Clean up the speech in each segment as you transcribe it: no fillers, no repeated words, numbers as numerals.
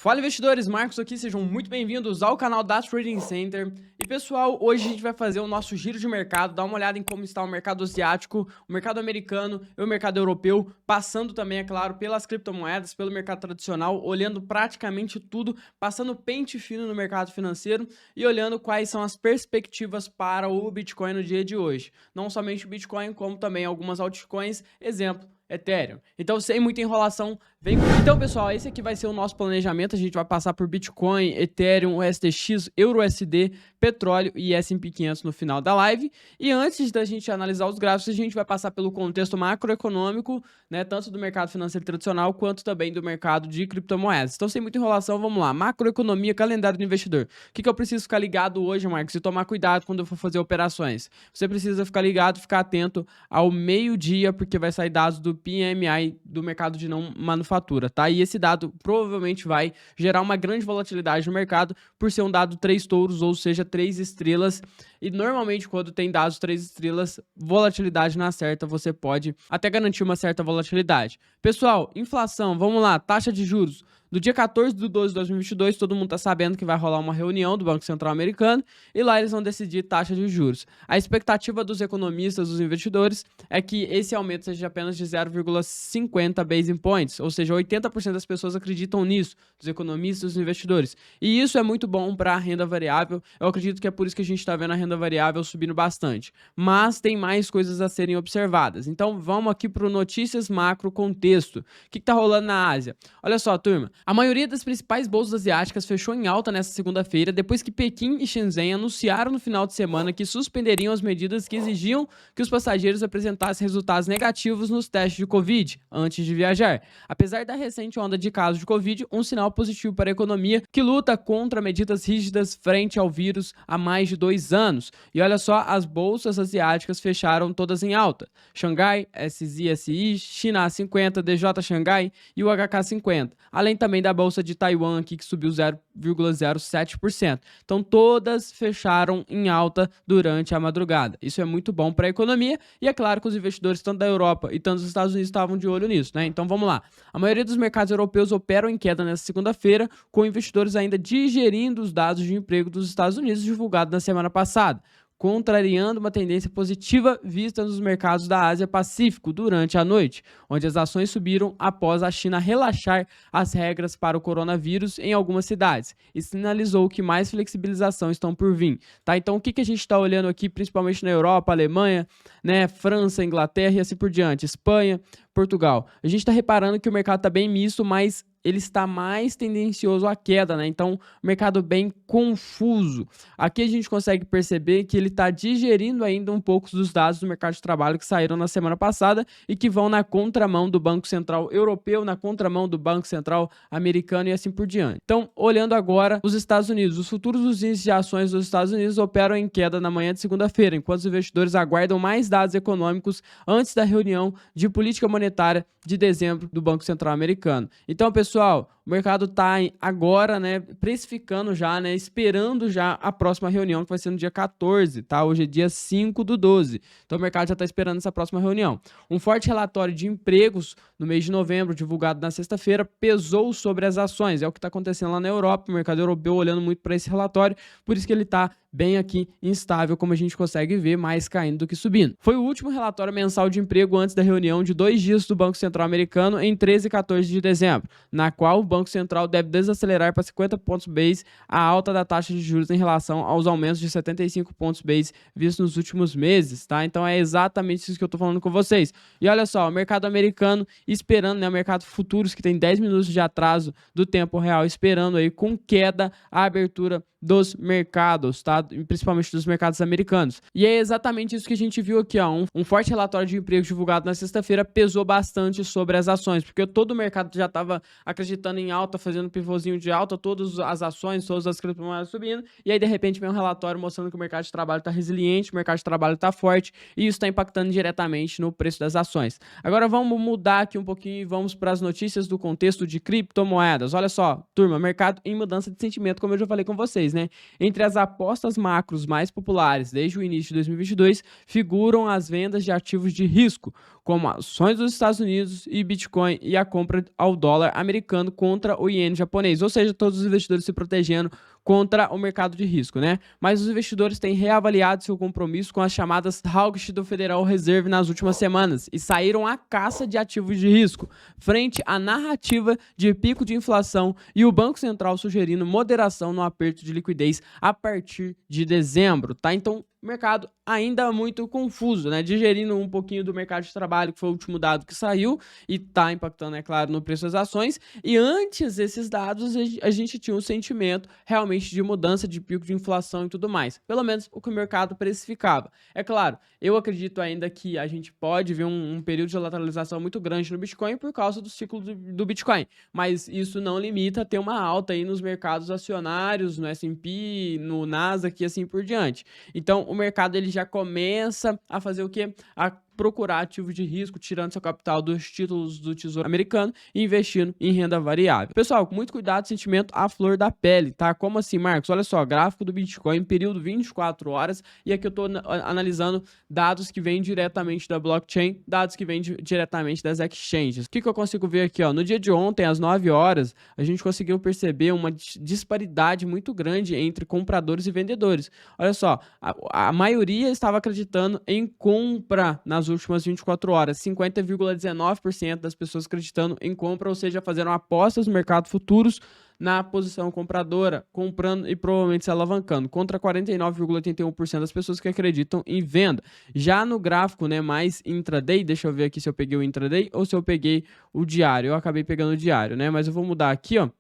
Fala investidores, Marcos aqui, sejam muito bem-vindos ao canal da Trading Center. E pessoal, hoje a gente vai fazer o nosso giro de mercado, dar uma olhada em como está o mercado asiático, o mercado americano e o mercado europeu, passando também, é claro, pelas criptomoedas, pelo mercado tradicional, olhando praticamente tudo, passando pente fino no mercado financeiro e olhando quais são as perspectivas para o Bitcoin no dia de hoje. Não somente o Bitcoin, como também algumas altcoins, exemplo, Ethereum. Então, sem muita enrolação, vem. Então, pessoal, esse aqui vai ser o nosso planejamento. A gente vai passar por Bitcoin, Ethereum, USDX, EURUSD, petróleo e S&P 500 no final da live. E antes da gente analisar os gráficos, a gente vai passar pelo contexto macroeconômico, né, tanto do mercado financeiro tradicional quanto também do mercado de criptomoedas. Então, sem muita enrolação, vamos lá. Macroeconomia, calendário do investidor. O que eu preciso ficar ligado hoje, Marcos, e tomar cuidado quando eu for fazer operações? Você precisa ficar ligado, ficar atento ao meio-dia, porque vai sair dados do PMI do mercado de não manufatura, tá? E esse dado provavelmente vai gerar uma grande volatilidade no mercado por ser um dado 3 touros, ou seja, 3 estrelas. E normalmente quando tem dados 3 estrelas, volatilidade na certa, você pode até garantir uma certa volatilidade. Pessoal, inflação, vamos lá, taxa de juros. No dia 14 de 12 de 2022, todo mundo está sabendo que vai rolar uma reunião do Banco Central Americano e lá eles vão decidir taxa de juros. A expectativa dos economistas, dos investidores, é que esse aumento seja apenas de 0,50 basis points, ou seja, 80% das pessoas acreditam nisso, dos economistas e dos investidores. E isso é muito bom para a renda variável. Eu acredito que é por isso que a gente está vendo a renda variável subindo bastante. Mas tem mais coisas a serem observadas. Então vamos aqui para o notícias macro contexto. O que está rolando na Ásia? Olha só, turma. A maioria das principais bolsas asiáticas fechou em alta nesta segunda-feira, depois que Pequim e Shenzhen anunciaram no final de semana que suspenderiam as medidas que exigiam que os passageiros apresentassem resultados negativos nos testes de Covid antes de viajar. Apesar da recente onda de casos de Covid, um sinal positivo para a economia que luta contra medidas rígidas frente ao vírus há mais de 2 anos. E olha só, as bolsas asiáticas fecharam todas em alta. Xangai, SZSI, China A50, DJ Xangai e o HK50. Além também da bolsa de Taiwan aqui, que subiu 0,07%. Então todas fecharam em alta durante a madrugada. Isso é muito bom para a economia e é claro que os investidores tanto da Europa e tanto dos Estados Unidos estavam de olho nisso, né? Então vamos lá. A maioria dos mercados europeus operam em queda nesta segunda-feira, com investidores ainda digerindo os dados de emprego dos Estados Unidos divulgados na semana passada, contrariando uma tendência positiva vista nos mercados da Ásia-Pacífico durante a noite, onde as ações subiram após a China relaxar as regras para o coronavírus em algumas cidades e sinalizou que mais flexibilização estão por vir. Tá? Então, o que a gente está olhando aqui, principalmente na Europa, Alemanha, né, França, Inglaterra e assim por diante, Espanha, Portugal. A gente está reparando que o mercado está bem misto, mas ele está mais tendencioso à queda, né? Então, o mercado bem confuso. Aqui a gente consegue perceber que ele está digerindo ainda um pouco dos dados do mercado de trabalho que saíram na semana passada e que vão na contramão do Banco Central Europeu, na contramão do Banco Central Americano e assim por diante. Então, olhando agora os Estados Unidos, os futuros dos índices de ações dos Estados Unidos operam em queda na manhã de segunda-feira, enquanto os investidores aguardam mais dados econômicos antes da reunião de política monetária de dezembro do Banco Central Americano. Então, pessoal, o mercado está agora, né, precificando já, né, esperando já a próxima reunião, que vai ser no dia 14, tá? Hoje é dia 5 do 12. Então, o mercado já está esperando essa próxima reunião. Um forte relatório de empregos no mês de novembro, divulgado na sexta-feira, pesou sobre as ações. É o que está acontecendo lá na Europa, o mercado europeu olhando muito para esse relatório, por isso que ele está bem aqui instável, como a gente consegue ver, mais caindo do que subindo. Foi o último relatório mensal de emprego antes da reunião de 2 dias do Banco Central Americano em 13 e 14 de dezembro, na qual o Banco Central deve desacelerar para 50 pontos base a alta da taxa de juros em relação aos aumentos de 75 pontos base vistos nos últimos meses, tá? Então é exatamente isso que eu tô falando com vocês. E olha só, o mercado americano esperando, né, o mercado futuros que tem 10 minutos de atraso do tempo real, esperando aí com queda a abertura dos mercados, tá? Principalmente dos mercados americanos. E é exatamente isso que a gente viu aqui, ó. Um forte relatório de emprego divulgado na sexta-feira pesou bastante sobre as ações, porque todo o mercado já estava acreditando em alta, fazendo pivôzinho de alta, todas as ações, todas as criptomoedas subindo, e aí de repente vem um relatório mostrando que o mercado de trabalho está resiliente, o mercado de trabalho está forte, e isso está impactando diretamente no preço das ações. Agora vamos mudar aqui um pouquinho e vamos para as notícias do contexto de criptomoedas. Olha só, turma, mercado em mudança de sentimento, como eu já falei com vocês, né? Entre as apostas macros mais populares desde o início de 2022, figuram as vendas de ativos de risco, como ações dos Estados Unidos e Bitcoin e a compra ao dólar americano com contra o iene japonês, ou seja, todos os investidores se protegendo contra o mercado de risco, né? Mas os investidores têm reavaliado seu compromisso com as chamadas hawkish do Federal Reserve nas últimas semanas e saíram à caça de ativos de risco, frente à narrativa de pico de inflação e o Banco Central sugerindo moderação no aperto de liquidez a partir de dezembro, tá? Então, o mercado ainda muito confuso, né? Digerindo um pouquinho do mercado de trabalho, que foi o último dado que saiu e está impactando, é claro, no preço das ações. E antes desses dados, a gente tinha um sentimento realmente de mudança de pico de inflação e tudo mais. Pelo menos o que o mercado precificava. É claro, eu acredito ainda que a gente pode ver um período de lateralização muito grande no Bitcoin por causa do ciclo do Bitcoin. Mas isso não limita a ter uma alta aí nos mercados acionários, no S&P, no Nasdaq e assim por diante. Então, o mercado ele já começa a fazer o quê? A procurar ativos de risco, tirando seu capital dos títulos do Tesouro Americano e investindo em renda variável. Pessoal, com muito cuidado, sentimento à flor da pele, tá? Como assim, Marcos? Olha só, gráfico do Bitcoin, período 24 horas, e aqui eu tô analisando dados que vêm diretamente da blockchain, dados que vêm diretamente das exchanges. O que eu consigo ver aqui, ó? No dia de ontem, às 9 horas, a gente conseguiu perceber uma disparidade muito grande entre compradores e vendedores. Olha só, a maioria estava acreditando em compra nas últimas 24 horas, 50,19% das pessoas acreditando em compra, ou seja, fazendo apostas no mercado futuros na posição compradora, comprando e provavelmente se alavancando, contra 49,81% das pessoas que acreditam em venda. Já no gráfico, né, mais intraday, deixa eu ver aqui se eu peguei o intraday ou se eu peguei o diário. Eu acabei pegando o diário, né, mas eu vou mudar aqui, ó,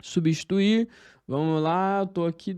substituir. Vamos lá, eu tô aqui,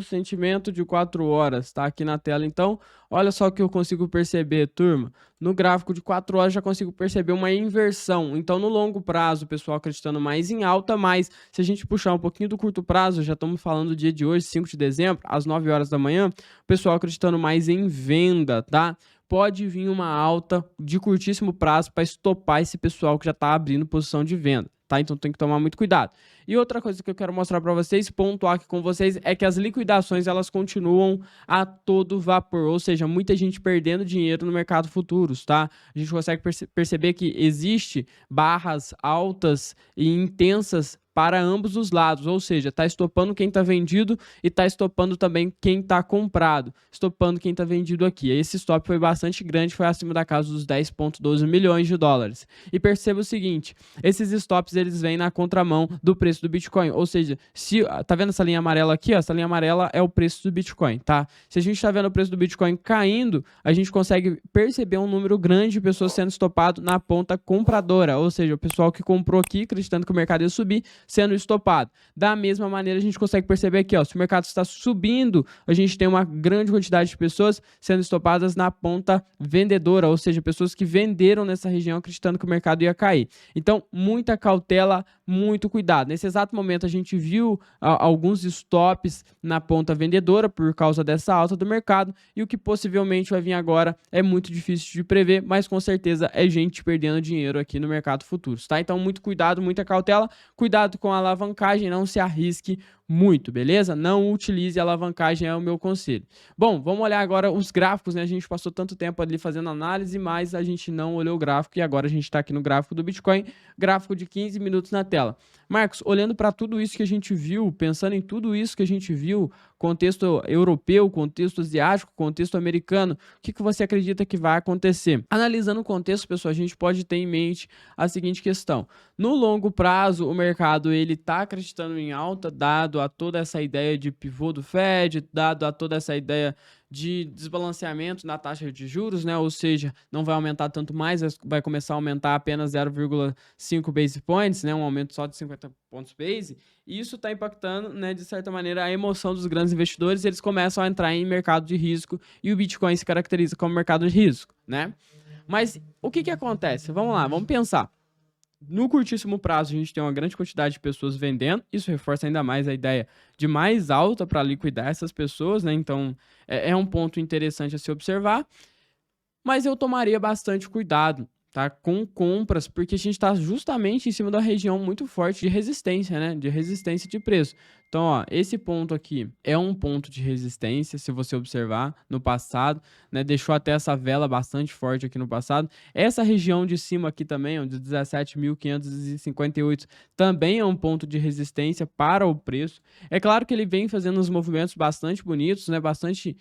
sentimento de 4 horas, tá aqui na tela. Então, olha só o que eu consigo perceber, turma. No gráfico de 4 horas já consigo perceber uma inversão. Então, no longo prazo, o pessoal acreditando mais em alta, mas se a gente puxar um pouquinho do curto prazo, já estamos falando do dia de hoje, 5 de dezembro, às 9 horas da manhã, o pessoal acreditando mais em venda, tá? Pode vir uma alta de curtíssimo prazo para estopar esse pessoal que já está abrindo posição de venda. Tá? Então tem que tomar muito cuidado. E outra coisa que eu quero mostrar para vocês, pontuar aqui com vocês, é que as liquidações elas continuam a todo vapor, ou seja, muita gente perdendo dinheiro no mercado futuros, tá? A gente consegue perceber que existe barras altas e intensas para ambos os lados, ou seja, está estopando quem está vendido e está estopando também quem está comprado, estopando quem está vendido aqui. Esse stop foi bastante grande, foi acima da casa dos 10,12 milhões de dólares. E perceba o seguinte, esses stops eles vêm na contramão do preço do Bitcoin, ou seja, se tá vendo essa linha amarela aqui, ó, essa linha amarela é o preço do Bitcoin, tá? Se a gente está vendo o preço do Bitcoin caindo, a gente consegue perceber um número grande de pessoas sendo estopado na ponta compradora, ou seja, o pessoal que comprou aqui acreditando que o mercado ia subir, sendo estopado. Da mesma maneira, a gente consegue perceber aqui, ó, se o mercado está subindo, a gente tem uma grande quantidade de pessoas sendo estopadas na ponta vendedora, ou seja, pessoas que venderam nessa região acreditando que o mercado ia cair. Então, muita cautela, muito cuidado. Nesse exato momento, a gente viu alguns stops na ponta vendedora por causa dessa alta do mercado, e o que possivelmente vai vir agora é muito difícil de prever, mas com certeza é gente perdendo dinheiro aqui no mercado futuros, tá? Então, muito cuidado, muita cautela, cuidado com a alavancagem, não se arrisque muito, beleza? Não utilize a alavancagem, é o meu conselho. Bom, vamos olhar agora os gráficos, né? A gente passou tanto tempo ali fazendo análise, mas a gente não olhou o gráfico e agora a gente está aqui no gráfico do Bitcoin, gráfico de 15 minutos na tela. Marcos, olhando para tudo isso que a gente viu, pensando em tudo isso que a gente viu, contexto europeu, contexto asiático, contexto americano, o que você acredita que vai acontecer? Analisando o contexto, pessoal, a gente pode ter em mente a seguinte questão. No longo prazo, o mercado ele está acreditando em alta, dado a toda essa ideia de pivô do Fed, dado a toda essa ideia de desbalanceamento na taxa de juros, né? Ou seja, não vai aumentar tanto mais, vai começar a aumentar apenas 0,5 base points, né? Um aumento só de 50 pontos base. E isso está impactando, né, de certa maneira, a emoção dos grandes investidores. Eles começam a entrar em mercado de risco e o Bitcoin se caracteriza como mercado de risco, né? Mas o que acontece? Vamos lá, vamos pensar. No curtíssimo prazo, a gente tem uma grande quantidade de pessoas vendendo, isso reforça ainda mais a ideia de mais alta para liquidar essas pessoas, né? Então, é um ponto interessante a se observar, mas eu tomaria bastante cuidado, tá? Com compras, porque a gente está justamente em cima da região muito forte de resistência, né? De resistência de preço. Então, ó, esse ponto aqui é um ponto de resistência, se você observar no passado, né? Deixou até essa vela bastante forte aqui no passado. Essa região de cima aqui também, ó, de 17.558, também é um ponto de resistência para o preço. É claro que ele vem fazendo uns movimentos bastante bonitos, né? Bastante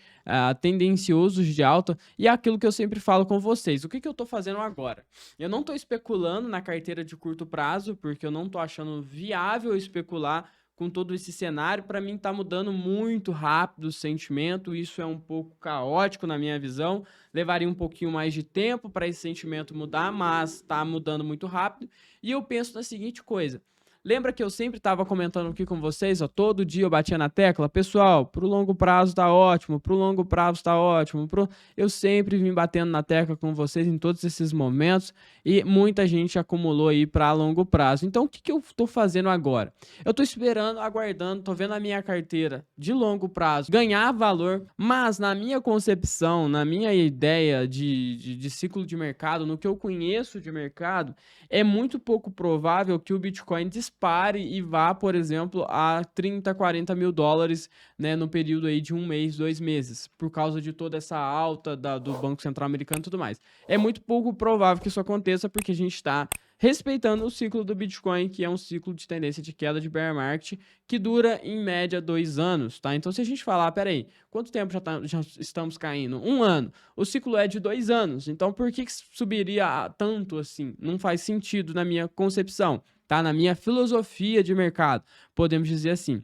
tendenciosos de alta. E é aquilo que eu sempre falo com vocês. O que eu estou fazendo agora? Eu não estou especulando na carteira de curto prazo, porque eu não estou achando viável especular com todo esse cenário. Para mim está mudando muito rápido o sentimento, isso é um pouco caótico na minha visão, levaria um pouquinho mais de tempo para esse sentimento mudar, mas está mudando muito rápido. E eu penso na seguinte coisa: lembra que eu sempre estava comentando aqui com vocês, ó, todo dia eu batia na tecla, pessoal, pro longo prazo tá ótimo, pro longo prazo tá ótimo, eu sempre vim batendo na tecla com vocês em todos esses momentos e muita gente acumulou aí para longo prazo. Então, o que eu tô fazendo agora? Eu tô esperando, aguardando, tô vendo a minha carteira de longo prazo ganhar valor, mas na minha concepção, na minha ideia de ciclo de mercado, no que eu conheço de mercado, é muito pouco provável que o Bitcoin dispare e vá, por exemplo, a 30, 40 mil dólares, né, no período aí de 1 mês, 2 meses, por causa de toda essa alta do Banco Central Americano e tudo mais. É muito pouco provável que isso aconteça porque a gente está respeitando o ciclo do Bitcoin, que é um ciclo de tendência de queda de bear market, que dura em média 2 anos, tá? Então, se a gente falar, peraí, quanto tempo já estamos caindo? 1 ano. O ciclo é de 2 anos, então por que subiria tanto assim? Não faz sentido na minha concepção, tá? Na minha filosofia de mercado, podemos dizer assim.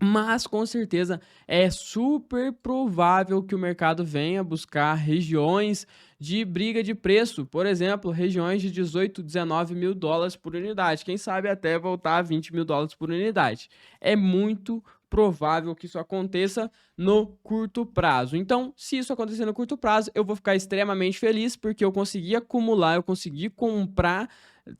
Mas, com certeza, é super provável que o mercado venha buscar regiões de briga de preço. Por exemplo, regiões de 18, 19 mil dólares por unidade. Quem sabe até voltar a 20 mil dólares por unidade. É muito provável que isso aconteça no curto prazo. Então, se isso acontecer no curto prazo, eu vou ficar extremamente feliz porque eu consegui acumular, eu consegui comprar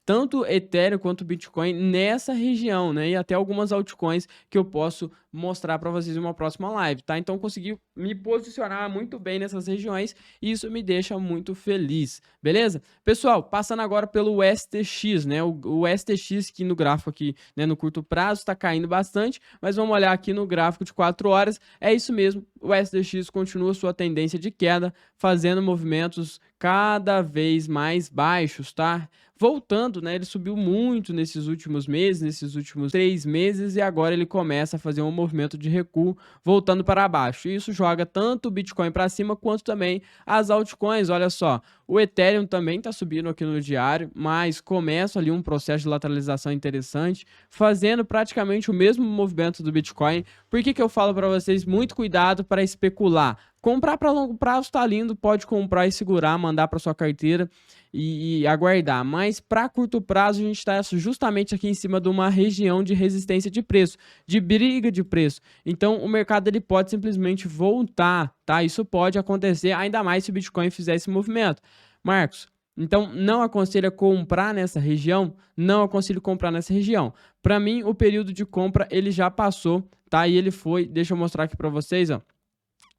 tanto Ethereum quanto Bitcoin nessa região, né? E até algumas altcoins que eu posso mostrar para vocês em uma próxima live, tá? Então consegui me posicionar muito bem nessas regiões e isso me deixa muito feliz, beleza? Pessoal, passando agora pelo STX, né? O STX que no gráfico aqui, né, no curto prazo está caindo bastante, mas vamos olhar aqui no gráfico de 4 horas, é isso mesmo, o STX continua sua tendência de queda, fazendo movimentos cada vez mais baixos, tá? Voltando, né? Ele subiu muito nesses últimos meses, nesses últimos 3 meses, e agora ele começa a fazer um movimento de recuo, voltando para baixo. E isso joga tanto o Bitcoin para cima, quanto também as altcoins. Olha só, o Ethereum também está subindo aqui no diário, mas começa ali um processo de lateralização interessante, fazendo praticamente o mesmo movimento do Bitcoin. Por que eu falo para vocês? Muito cuidado para especular. Comprar para longo prazo está lindo, pode comprar e segurar, mandar para sua carteira e aguardar. Mas para curto prazo a gente está justamente aqui em cima de uma região de resistência de preço, de briga de preço. Então o mercado ele pode simplesmente voltar, tá? Isso pode acontecer, ainda mais se o Bitcoin fizer esse movimento. Marcos, então não aconselho comprar nessa região? Não aconselho comprar nessa região. Para mim o período de compra ele já passou, tá? E ele foi, deixa eu mostrar aqui para vocês, ó.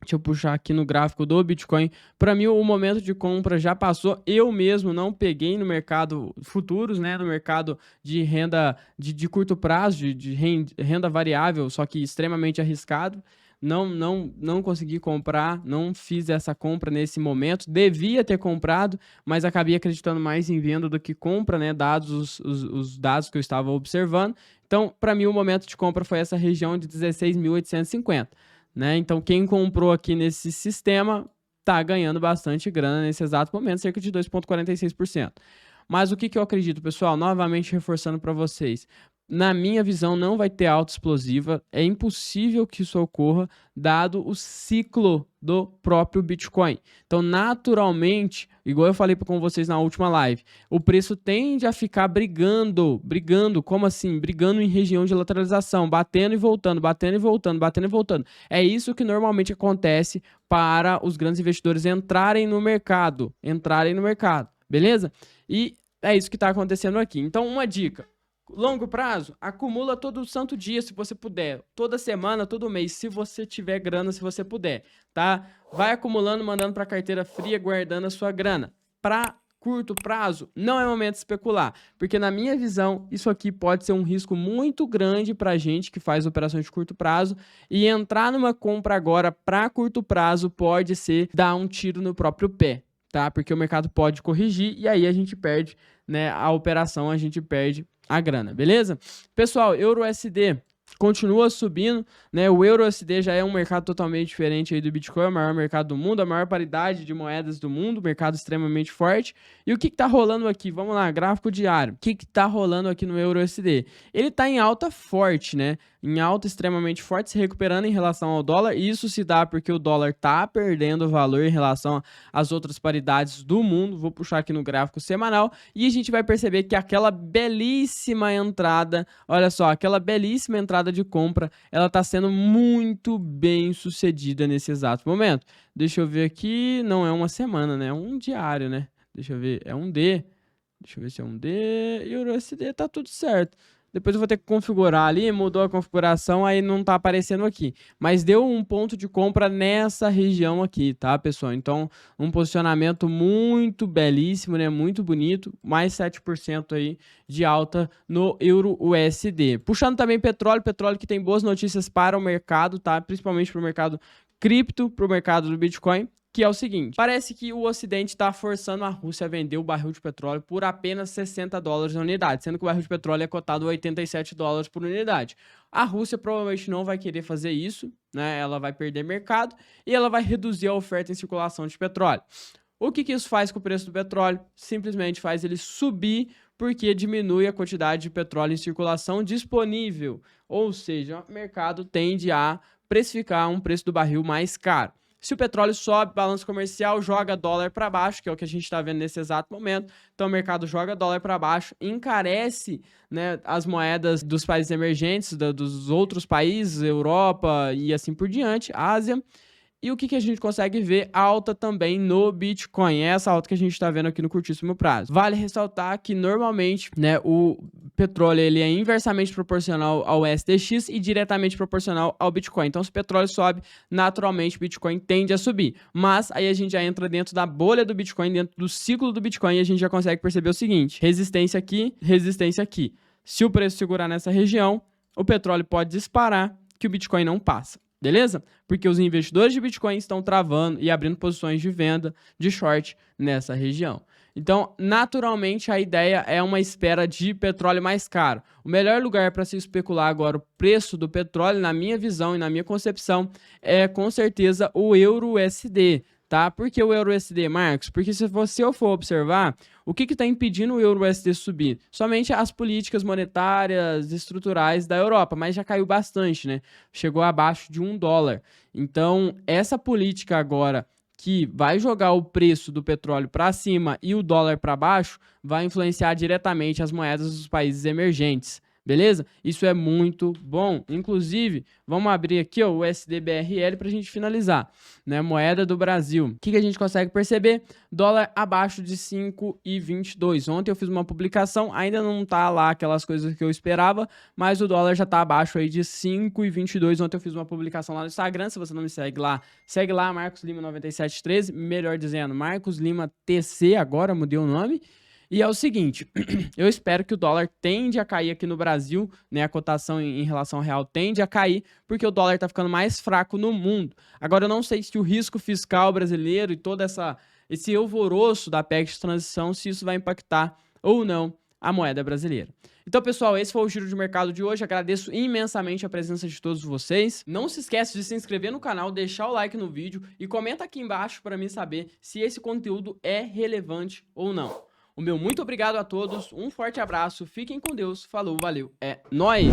Deixa eu puxar aqui no gráfico do Bitcoin. Para mim, o momento de compra já passou. Eu mesmo não peguei no mercado futuros, né? No mercado de renda de curto prazo, de renda variável, só que extremamente arriscado. Não consegui comprar, não fiz essa compra nesse momento. Devia ter comprado, mas acabei acreditando mais em venda do que compra, né? Dados os dados que eu estava observando. Então, para mim, o momento de compra foi essa região de 16.850. Né? Então, quem comprou aqui nesse sistema está ganhando bastante grana nesse exato momento, cerca de 2,46%. Mas o que eu acredito, pessoal? Novamente reforçando para vocês. Na minha visão, não vai ter alta explosiva. É impossível que isso ocorra, dado o ciclo do próprio Bitcoin. Então, naturalmente, igual eu falei com vocês na última live, o preço tende a ficar brigando. Como assim? Brigando em região de lateralização, batendo e voltando, batendo e voltando, batendo e voltando. É isso que normalmente acontece para os grandes investidores entrarem no mercado. Beleza? E é isso que está acontecendo aqui. Então, uma dica. Longo prazo, acumula todo santo dia, se você puder. Toda semana, todo mês, se você tiver grana, se você puder, tá? Vai acumulando, mandando para carteira fria, guardando a sua grana. Para curto prazo, não é momento de especular, porque na minha visão, isso aqui pode ser um risco muito grande para a gente que faz operações de curto prazo, e entrar numa compra agora para curto prazo pode ser dar um tiro no próprio pé, tá? Porque o mercado pode corrigir e aí a gente perde, né, a operação, a gente perde a grana, beleza? Pessoal, EURUSD continua subindo, né? O EURUSD já é um mercado totalmente diferente aí do Bitcoin, o maior mercado do mundo, a maior paridade de moedas do mundo, mercado extremamente forte. E o que tá rolando aqui? Vamos lá, gráfico diário. O que tá rolando aqui no EURUSD? Ele tá em alta forte, né? Em alta extremamente forte, se recuperando em relação ao dólar. E isso se dá porque o dólar tá perdendo valor em relação às outras paridades do mundo. Vou puxar aqui no gráfico semanal e a gente vai perceber que aquela belíssima entrada, olha só, aquela belíssima entrada de compra, ela tá sendo muito bem sucedida nesse exato momento. Deixa eu ver aqui, não é uma semana, né? É um diário, né? Deixa eu ver, é um D. Deixa eu ver se é um D. E o USD tá tudo certo. Depois eu vou ter que configurar ali, mudou a configuração, aí não tá aparecendo aqui. Mas deu um ponto de compra nessa região aqui, tá, pessoal? Então, um posicionamento muito belíssimo, né? Muito bonito. Mais 7% aí de alta no EURUSD. Puxando também petróleo que tem boas notícias para o mercado, tá? Principalmente para o mercado cripto, para o mercado do Bitcoin. Que é o seguinte, parece que o Ocidente está forçando a Rússia a vender o barril de petróleo por apenas 60 dólares a unidade, sendo que o barril de petróleo é cotado a 87 dólares por unidade. A Rússia provavelmente não vai querer fazer isso, né? Ela vai perder mercado e ela vai reduzir a oferta em circulação de petróleo. O que isso faz com o preço do petróleo? Simplesmente faz ele subir porque diminui a quantidade de petróleo em circulação disponível, ou seja, o mercado tende a precificar um preço do barril mais caro. Se o petróleo sobe, balanço comercial joga dólar para baixo, que é o que a gente está vendo nesse exato momento. Então o mercado joga dólar para baixo, encarece, né, as moedas dos países emergentes, dos outros países, Europa e assim por diante, Ásia. E o que a gente consegue ver? Alta também no Bitcoin. É essa alta que a gente está vendo aqui no curtíssimo prazo. Vale ressaltar que normalmente, né, o petróleo ele é inversamente proporcional ao SDX e diretamente proporcional ao Bitcoin. Então, se o petróleo sobe, naturalmente o Bitcoin tende a subir. Mas aí a gente já entra dentro da bolha do Bitcoin, dentro do ciclo do Bitcoin, e a gente já consegue perceber o seguinte: resistência aqui, resistência aqui. Se o preço segurar nessa região, o petróleo pode disparar que o Bitcoin não passa. Beleza? Porque os investidores de Bitcoin estão travando e abrindo posições de venda, de short nessa região. Então, naturalmente, a ideia é uma espera de petróleo mais caro. O melhor lugar para se especular agora o preço do petróleo, na minha visão e na minha concepção, é com certeza o EURUSD. Tá? Por que o EURUSD, Marcos? Porque se eu for observar, o que está impedindo o EURUSD subir? Somente as políticas monetárias estruturais da Europa, mas já caiu bastante, né? Chegou abaixo de $1. Então, essa política agora que vai jogar o preço do petróleo para cima e o dólar para baixo, vai influenciar diretamente as moedas dos países emergentes. Beleza? Isso é muito bom. Inclusive, vamos abrir aqui ó, o USD/BRL para a gente finalizar, né? Moeda do Brasil. O que a gente consegue perceber? Dólar abaixo de 5,22. Ontem eu fiz uma publicação, ainda não tá lá aquelas coisas que eu esperava, mas o dólar já tá abaixo aí de 5,22. Ontem eu fiz uma publicação lá no Instagram, se você não me segue lá, Marcos Lima 9713, melhor dizendo, Marcos Lima TC, agora mudei o nome. E é o seguinte, eu espero que o dólar tende a cair aqui no Brasil, né? A cotação em relação ao real tende a cair, porque o dólar está ficando mais fraco no mundo. Agora, eu não sei se o risco fiscal brasileiro e todo esse alvoroço da PEC de transição, se isso vai impactar ou não a moeda brasileira. Então, pessoal, esse foi o Giro de Mercado de hoje. Agradeço imensamente a presença de todos vocês. Não se esqueça de se inscrever no canal, deixar o like no vídeo e comenta aqui embaixo para mim saber se esse conteúdo é relevante ou não. O meu muito obrigado a todos, um forte abraço, fiquem com Deus, falou, valeu, é nóis!